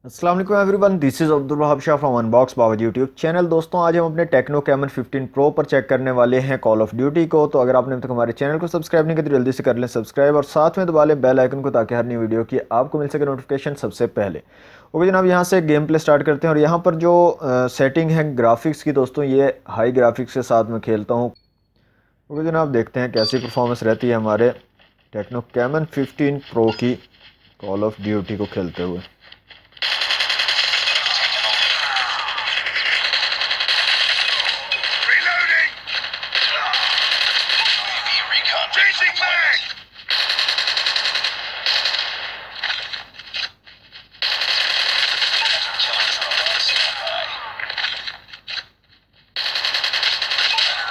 अस्सलाम वालेकुम everyone, this is Abdul Wahab Shah from unbox Baba YouTube channel. दोस्तों आज हम अपने टेक्नो कैमन 15 प्रो पर चेक करने वाले हैं कॉल ऑफ ड्यूटी को। तो अगर आपने अभी तक हमारे चैनल को सब्सक्राइब नहीं किया तो जल्दी से कर लें सब्सक्राइब और साथ में दबा लें बेल आइकन को ताकि हर नई वीडियो की आपको मिल सके नोटिफिकेशन सबसे पहले। ओके जनाब, यहाँ से गेम प्ले स्टार्ट करते हैं और यहाँ पर जो सेटिंग है ग्राफिक्स की दोस्तों, ये हाई ग्राफिक्स के साथ में खेलता हूँ। ओके जनाब, देखते हैं कैसी परफॉर्मेंस रहती है हमारे टेक्नो कैमन 15 प्रो की कॉल ऑफ ड्यूटी को खेलते हुए। Reloading! Chasing mag!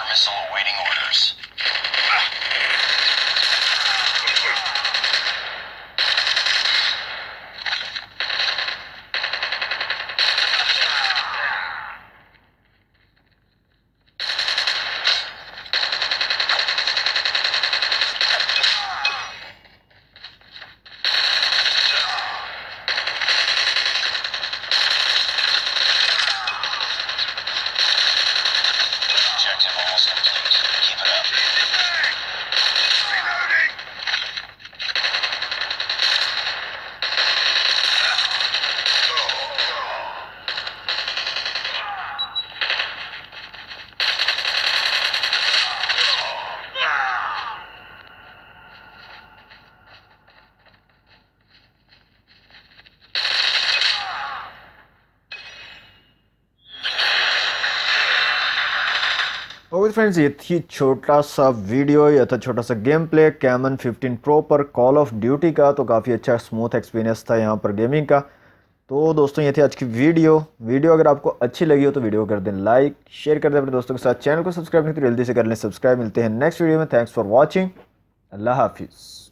Missile awaiting orders. Objective almost complete. Keep it up. Chasing mag! Reloading! Okay friends, ये थी छोटा सा वीडियो, या था छोटा सा गेम प्ले कैमन 15 प्रो पर कॉल ऑफ ड्यूटी का। तो काफ़ी अच्छा स्मूथ एक्सपीरियंस था यहाँ पर गेमिंग का। तो दोस्तों ये थी आज की वीडियो अगर आपको अच्छी लगी हो तो वीडियो कर दें लाइक, शेयर कर दें अपने दोस्तों के साथ। चैनल को सब्सक्राइब नहीं तो जल्दी से कर लें सब्सक्राइब। मिलते हैं नेक्स्ट वीडियो में। Thanks for watching. अल्लाह हाफिज़।